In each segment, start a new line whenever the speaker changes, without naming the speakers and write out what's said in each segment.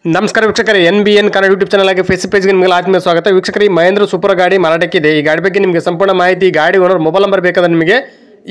ನಮಸ್ಕಾರ ವೀಕ್ಷಕರೇ NBN Kannada YouTube channel ಆಗಿ ಫೇಸ್ಬುಕ್ ಪೇಜ್ಗೆ ನಿಮಗೆ ಆತ್ಮೀಯ ಸ್ವಾಗತ ವೀಕ್ಷಕರೇ ಮಹೇಂದ್ರ ಸೂಪರ್ ಗಾಡಿ ಮಾರಾಟಕ್ಕಿದೆ ಈ ಗಾಡಿ ಬಗ್ಗೆ ನಿಮಗೆ ಸಂಪೂರ್ಣ ಮಾಹಿತಿ ಗಾಡಿ ಓನರ್ ಮೊಬೈಲ್ ನಂಬರ್ ಬೇಕಾದ್ರೆ ನಿಮಗೆ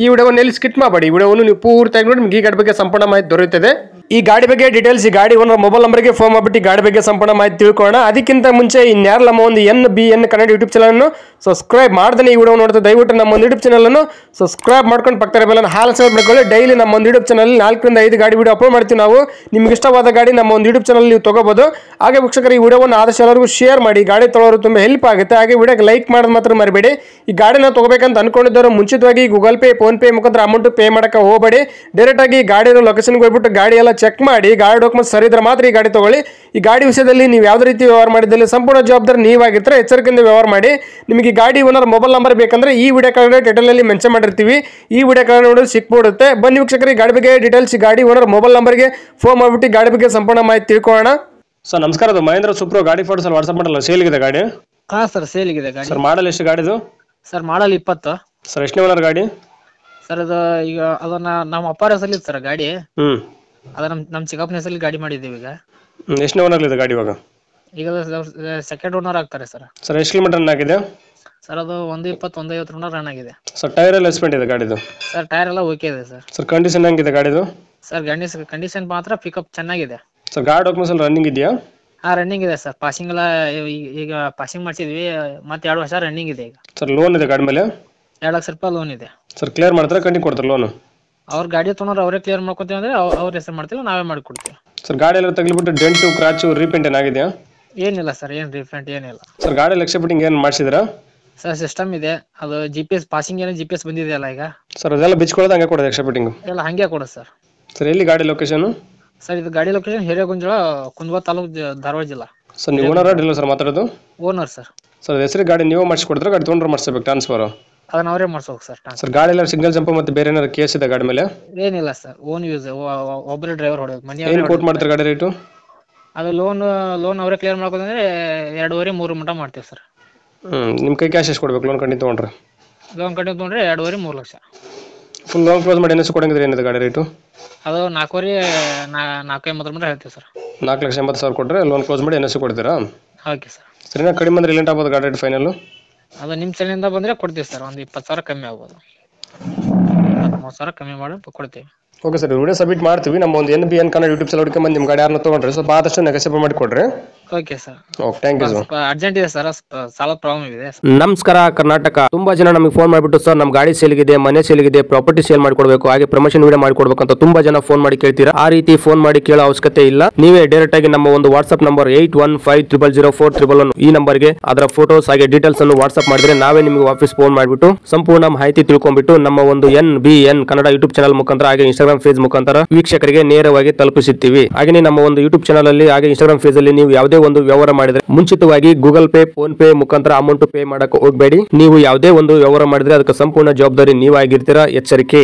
ಈ ವಿಡಿಯೋವನ್ನು ಎಲ್ಲಿ ಸ್ಕಿಪ್ ಮಾಡಬೇಡಿ ಈ ವಿಡಿಯೋವನ್ನು ನೀವು ಪೂರ್ತಿಯಾಗಿ ನೋಡಿ ನಿಮಗೆ ಈ ಗಾಡಿ ಬಗ್ಗೆ ಸಂಪೂರ್ಣ ಮಾಹಿತಿ ದೊರೆಯುತ್ತದೆ ಈ ಗಾಡಿ ಬಗ್ಗೆ ಡೀಟೇಲ್ಸ್ ಈ ಗಾಡಿ ಓನರ್ ಮೊಬೈಲ್ ನಂಬರ್ಗೆ ಫೋನ್ ಮಾಡಿಬಿಟ್ಟು ಗಾಡಿ ಬಗ್ಗೆ ಸಂಪೂರ್ಣ ಮಾಹಿತಿ ತಿಳ್ಕೊಳ್ಳೋಣ ಅದಕ್ಕಿಂತ ಮುಂಚೆ ಇನ್ಯಾರು ನಮ್ಮ ಒಂದು NBN ಕನ್ನಡ ಯೂಟ್ಯೂಬ್ ಚಾನಲ್ ಅನ್ನು ಸಬ್ಸ್ಕ್ರೈಬ್ ಮಾಡ್ದೇ ಈ ವಿಡಿಯೋ ನೋಡ್ತಾ ದಯವಿಟ್ಟು ನಮ್ಮ ಒಂದು ಯೂಟ್ಯೂಬ್ ಚಾನಲ್ ಅನ್ನು ಸಬ್ಸ್ಕ್ರೈಬ್ ಮಾಡ್ಕೊಂಡು ಪಕ್ಕದ ಬೆಲ್ಲನ್ನು ಹಾಲ್ ಸಬ್ಸ್ಕ್ರೈಬ್ ಮಾಡ್ಕೊಳ್ಳಿ ಡೈಲಿ ನಮ್ಮ ಒಂದು ಯೂಟ್ಯೂಬ್ ಚಾನಲ್ 4 ರಿಂದ 5 ಗಾಡಿ ವಿಡಿಯೋ ಅಪ್ಲೋಡ್ ಮಾಡ್ತೀವಿ ನಾವು ನಿಮಗೆ ಇಷ್ಟವಾದ ಗಾಡಿ ನಮ್ಮ ಒಂದು ಯೂಟ್ಯೂಬ್ ಚಾನಲ್ ನೀವು ತಗೋಬಹುದು ಹಾಗೆ ವೀಕ್ಷಕರು ಈ ವಿಡಿಯೋವನ್ನು ಆದಷ್ಟು ಎಲ್ಲರಿಗೂ ಶೇರ್ ಮಾಡಿ ಗಾಡಿ ತೊಗೊಳ್ಳೋರು ತುಂಬಾ ಹೆಲ್ಪ್ ಆಗುತ್ತೆ ಹಾಗೆ ವಿಡಿಯೋಗೆ ಲೈಕ್ ಮಾಡೋದು ಮಾತ್ರ ಮರಿಬೇಡಿ ಈ ಗಾಡಿನ ತಗೋಬೇಕಂತ ಅನ್ಕೊಂಡಿದ್ದವರು ಮುಂಚಿತವಾಗಿ ಗೂಗಲ್ ಪೇ ಫೋನ್ ಪೇ ಮುಖಾಂತರ ಅಮೌಂಟ್ ಪೇ ಮಾಡಕ್ಕೆ ಹೋಗಬೇಡಿ ಡೈರೆಕ್ಟ್ ಆಗಿ ಗಾಡಿ ಲೊಕೇಶನ್ಗೆ ಹೋಗ್ಬಿಟ್ಟು ಗಾಡಿ ಎಲ್ಲ ಚೆಕ್ ಮಾಡಿ ಗಾಡಿ ಡಾಕ್ಯುಮೆಂಟ್ಸ್ ಸರಿ ಇದ್ರೆ ಮಾತ್ರ ಈ ಗಾಡಿ ತಗೊಳ್ಳಿ ಈ ಗಾಡಿ ವಿಷಯದಲ್ಲಿ ನೀವು ಯಾವುದೇ ರೀತಿ ವ್ಯವಹಾರ ಮಾಡಿದಲ್ಲಿ ಸಂಪೂರ್ಣ ಜವಾಬ್ದಾರಿ ನೀವಾಗಿರ್ತಾರೆ ಎಚ್ಚರಿಕೆಯಿಂದ ವ್ಯವಹಾರ ಮಾಡಿ ನಿಮಗೆ ಗಾಡಿ ಓನರ್ ಮೊಬೈಲ್ ನಂಬರ್ ಬೇಕಂದ್ರೆ ಈ ವಿಡಿಯೋ ಕೆಳಗಡೆ ಟೈಟಲ್ ಅಲ್ಲಿ ಮೆನ್ಷನ್ ಮಾಡಿರ್ತೀವಿ ಈ ವಿಡಿಯೋ ಕೆಳಗಡೆ ನೋಡಿದ್ರೆ ಸಿಕ್ಬಿಡುತ್ತೆ ಬನ್ನಿ ವೀಕ್ಷಕರಿಗೆ ಗಾಡಿ ಬಗ್ಗೆ ಡೀಟೇಲ್ಸ್ ಗಾಡಿ ಓನರ್ ಮೊಬೈಲ್ ನಂಬರ್ಗೆ ಫೋನ್ ಮಾಡಿಬಿಟ್ಟು ಗಾಡಿ ಬಗ್ಗೆ ಸಂಪೂರ್ಣ ಮಾಹಿತಿ ತಿಳ್ಕೊಳ್ಳೋಣ ಸರ್ ನಮಸ್ಕಾರ ಅದು ಮಹೇಂದ್ರ ಸೂಪರ್ ಗಾಡಿ ಫೋಟೋಸ್ ಅಲ್ಲಿ ವಾಟ್ಸ್ಆಪ್ ಮಾಡಲ್ಲ ಸೇಲ್ ಇದೆ ಗಾಡಿ
ಹಾ ಸರ್ ಸೇಲ್ ಇದೆ ಗಾಡಿ
ಸರ್ ಮಾಡಲ್ ಎಷ್ಟು ಗಾಡಿದು
ಸರ್ ಮಾಡಲ್ 20
ಸರ್ ಎಷ್ಟನೇ ಓನರ್ ಗಾಡಿ
ಸರ್ ಅದು ಈಗ ಅದನ್ನ ನಮ್ಮ ಅಪ್ಪಾರ ಹೆಸರಲ್ಲಿ ಸರ್ ಗಾಡಿ ಅದ ನಮ್ಮ ಚಿಕ್ಕಪ್ಪನ ಹೆಸರಲ್ಲಿ ಗಾಡಿ ಮಾಡಿದ್ದೀವಿ ಈಗ
ಎಷ್ಟನೇ ಓನರ್ ಇದೆ ಗಾಡಿ ಇವಾಗ
ಈಗ ಸೆಕೆಂಡ್ ಓನರ್ ಆಗ್ತಾರೆ ಸರ್
ಸರ್ ಎಷ್ಟು ಕಿಲೋಮೀಟರ್ ರನ್ ಆಗಿದೆ
ಸರ್ ಅದು 120 150 ರನ್ ರನ್ ಆಗಿದೆ
ಸರ್ ಟೈರ್ ಎಲ್ಲ ಎಸ್ಪೆಂಟ್ ಇದೆ ಗಾಡಿದು
ಸರ್ ಟೈರ್ ಎಲ್ಲ ಓಕೆ ಇದೆ ಸರ್
ಸರ್ ಕಂಡೀಷನ್ ಹೆಂಗಿದೆ ಗಾಡಿದು
ಸರ್ ಕಂಡೀಷನ್ ಮಾತ್ರ ಪಿಕಪ್ ಚೆನ್ನಾಗಿದೆ
ಸರ್ ಗಾಡಿ ಡಾಕ್ಯುಮೆಂಟ್ಸ್ ಎಲ್ಲ ರನ್ನಿಂಗ್ ಇದೆಯಾ
ಹಾ ರನ್ನಿಂಗ್ ಇದೆ ಸರ್ ಪಾಸಿಂಗ್ ಎಲ್ಲ ಈಗ ಪಾಸಿಂಗ್ ಮಾಡಿಸಿದ್ವಿ ಮತ್ತೆ 2 ವರ್ಷ ರನ್ನಿಂಗ್ ಇದೆ ಈಗ
ಸರ್ ಲೋನ್ ಇದೆ ಗಾಡಿ ಮೇಲೆ
2 ಲಕ್ಷ ರೂಪಾಯಿ ಲೋನ್ ಇದೆ
ಸರ್ ಕ್ಲಿಯರ್ ಮಾಡ್ತಾರೆ ಕಂಟಿನ್ಯೂ ಕೊಡ್ತಾರೆ ಲೋನ್
ಅವ್ರ ಗಾಡಿ ತೊಗೊಂಡ್ರೆ ಅವರೇ ಕ್ಲಿಯರ್ ಮಾಡ್ಕೊತೀವಿ ಅಂದ್ರೆ ಅವ್ರ ಹೆಸರು ಮಾಡ್ತಿಲ್ಲ ನಾವೇ ಮಾಡ್ಕೊಡ್ತೀವಿ
ಸರ್ ಗಾಡಿ ಎಲ್ಲ ತಗ್ಲಿಬಿಟ್ಟು ಡೆಂಟು ಕ್ರಾಚು ರೀಪೇಂಟ್ ಏನಾಗಿದೆಯಾ
ಏನಿಲ್ಲ ಸರ್ ಏನು ರಿಫಂಡ್ ಏನಿಲ್ಲ
ಸರ್ ಗಾಡಿ ಲಕ್ಷ ಬಿಟ್ಟಿಂಗ್ ಏನು ಮಾಡಿಸಿದ್ರಾ
ಸರ್ ಸಿಸ್ಟಮ್ ಇದೆ ಅದು GPS ಪಾಸಿಂಗ್ ಏನೋ GPS ಬಂದಿದೆಯಲ್ಲ ಈಗ
ಸರ್ ಅದೆಲ್ಲ ಬಿಚ್ಕೊಳ್ಳೋದು ಹಂಗೆ ಕೊಡೋದು ಎಕ್ಸ್ಟ್ರಾ ಫಿಟ್ಟಿಂಗ್
ಎಲ್ಲ ಹಂಗೆ ಕೊಡೋದು ಸರ್
ಸರ್ ಎಲ್ಲಿ ಗಾಡಿ ಲೊಕೇಶನ್
ಸರ್ ಇದು ಗಾಡಿ ಲೊಕೇಶನ್ ಹಿರೇಗುಂಜಳ ಕುಂದಗೋಳ ತಾಲೂಕು ಧಾರವಾಡ ಜಿಲ್ಲಾ
ಸರ್ ನೀವು ಓನರ್ ಇಲ್ಲ ಸರ್ ಮಾತಾಡೋದು
ಓನರ್ ಸರ್
ಸರ್ ಹೆಸರು ಗಾಡಿ ನೀವು ಮಾಡಿಸ್ಕೊಡ್ತಾರೆ ಗಾಡಿ ತೊಗೊಂಡ್ರೆ ಮಾಡಿಸ್ಬೇಕು ಟ್ರಾನ್ಸ್ಫರ್
ಅದನ್ನ ಅವರೇ ಮಾಡಿಸ್ಬೇಕು ಸರ್
ಸರ್ ಗಾಡಿ ಎಲ್ಲ ಸಿಂಗಲ್ ಜಂಪ್ ಮತ್ತೆ ಬೇರೆ ಏನಾದ್ರು ಕೇಸ್ ಇದೆ ಗಾಡಿ ಮೇಲೆ
ಏನಿಲ್ಲ ಸರ್ ಓನ್ ಯೂಸ್ ಒಬ್ಬರೇ ಡ್ರೈವರ್ ಹೊಡೆಯೋದು ಮನೆ
ಏನು ಕೋಟ್ ಮಾಡ್ತಾರೆ ಗಾಡಿ ರೇಟು
ಅದು ಲೋನ್ ಅವರೇ ಕ್ಲಿಯರ್ ಮಾಡ್ಕೊಂಡ್ರೆ 2.5-3 ಮಟ್ಟ ಮಾಡ್ತೀವಿ ಸರ್
ನಿಮ್ಮ ಕೈ ಕ್ಯಾಶ್ ಎಷ್ಟು ಕೊಡ್ಬೇಕು ಲೋನ್ ಕಂಟಿನ್ಯೂ ತೊಗೊಂಡ್ರೆ
ಲೋನ್ ಕಟ್ಟಿ ತೊಗೊಂಡ್ರೆ 2.5-3 ಲಕ್ಷ
ಫುಲ್ ಲೋನ್ ಕ್ಲೋಸ್ ಮಾಡಿ ಏನು ಕೊಡಂಗಿದ್ರೆ ಏನಿದೆ ಗಾಡಿ ರೇಟು
ಅದು 4.5 ಮಟ್ಟ ಹೇಳ್ತೀವಿ ಸರ್
4,80,000 ಕೊಟ್ಟರೆ ಲೋನ್ ಕ್ಲೋಸ್ ಮಾಡಿ ಎನ್ಎಸ್ ಕೊಡ್ತೀರಾ
ಓಕೆ ಸರ್
ಸರಿನಾ ಕಡಿಮೆ ಅಂದ್ರೆ ಎಲ್ಲಿಂಟ ಆಗ್ಬೋದು ಗಾಡಿ ರೇಟ್ ಫೈನಲ್
ಅದು ನಿಮ್ಮ ಸೈಡಿಂದ ಬಂದರೆ ಕೊಡ್ತೀವಿ ಸರ್ ಒಂದು 20,000 ಕಮ್ಮಿ ಆಗ್ಬೋದು 30,000 ಕಮ್ಮಿ ಮಾಡಿ ಕೊಡ್ತೀವಿ
ಓಕೆ ಸರ್ ವಿಡಿಯೋ ಸಬ್ಮಿಟ್ ಮಾಡ್ತೀವಿ ನಮ್ಮ ಒಂದು NBN ಕನ್ನಡ ಯೂಟ್ಯೂಬ್ ಚಾನಲ್ ಹುಡುಕಿ ಬಂದು ನಿಮ್ಮ ಗಾಡಿ ಯಾರನ್ನ ತೊಗೊಂಡ್ರೆ ಸ್ವಲ್ಪ ಆದಷ್ಟು ನೆಗೆಸಿಬಲ್ ಮಾಡಿ ಕೊಡ್ರಿ
okay sir
okay thank you sir
urgent ಇದೆ ಸರ್ ಸಾಲ ಪ್ರಾಬ್ಲಮ್ ಇದೆ
ನಮಸ್ಕಾರ ಕರ್ನಾಟಕ ತುಂಬಾ ಜನ ನಮಗೆ ಫೋನ್ ಮಾಡಿಬಿಟ್ಟು ಸರ್ ನಮ್ಮ ಗಾಡಿ ಸೇಲ್ಗಿದೆ ಮನೆ ಸೇಲ್ಗಿದೆ ಪ್ರಾಪರ್ಟಿ ಸೇಲ್ ಮಾಡ್ಕೊಡ್ಬೇಕು ಹಾಗೆ ಪ್ರಮೋಷನ್ ವಿಡಿಯೋ ಮಾಡ್ಕೊಡ್ಬೇಕು ಅಂತ ತುಂಬಾ ಜನ ಫೋನ್ ಮಾಡಿ ಕೇಳ್ತೀರಾ ಆ ರೀತಿ ಫೋನ್ ಮಾಡಿ ಕೇಳೋ ಅವಶ್ಯಕತೆ ಇಲ್ಲ ನೀವೇ ಡೈರೆಕ್ಟ್ ಆಗಿ ನಮ್ಮ ಒಂದು ವಾಟ್ಸ್ಆಪ್ ನಂಬರ್ 81500411 ಈ ನಂಬರ್ಗೆ ಅದರ ಫೋಟೋಸ್ ಹಾಗೆ ಡೀಟೇಲ್ಸ್ ಅನ್ನು ವಾಟ್ಸ್ಆಪ್ ಮಾಡಿದ್ರೆ ನಾವೇ ನಿಮಗೆ ವಾಪಸ್ ಫೋನ್ ಮಾಡಿಬಿಟ್ಟು ಸಂಪೂರ್ಣ ಮಾಹಿತಿ ತಿಳ್ಕೊಂಡ್ಬಿಟ್ಟು ನಮ್ಮ ಒಂದು NBN ಕನ್ನಡ ಯೂಟ್ಯೂಬ್ ಚಾನಲ್ ಮುಖಾಂತರ ಹಾಗೆ ಇನ್ಸ್ಟಾಗ್ರಾಮ್ ಪೇಜ್ ಮುಖಾಂತರ ವೀಕ್ಷಕರಿಗೆ ನೇರವಾಗಿ ತಲುಪಿಸುತ್ತೀವಿ ಹಾಗೆ ನಮ್ಮ ಒಂದು ಯೂಟ್ಯೂಬ್ ಚಾನಲ್ ಅಲ್ಲಿ ಹಾಗೆ ಇನ್ಸ್ಟಾಗ್ರಾಮ್ ಪೇಜ್ ಅಲ್ಲಿ ನೀವು ಯಾವುದೇ ಒಂದು ವ್ಯವಹಾರ ಮಾಡಿದ್ರೆ ಮುಂಚಿತವಾಗಿ ಗೂಗಲ್ ಪೇ ಫೋನ್ ಪೇ ಮುಖಾಂತರ ಅಮೌಂಟ್ ಪೇ ಮಾಡಕ್ಕೆ ಹೋಗಬೇಡಿ ನೀವು ಯಾವುದೇ ಒಂದು ವ್ಯವಹಾರ ಮಾಡಿದ್ರೆ ಅದಕ್ಕೆ ಸಂಪೂರ್ಣ ಜವಾಬ್ದಾರಿ ನೀವಾಗಿರ್ತೀರಾ ಎಚ್ಚರಿಕೆ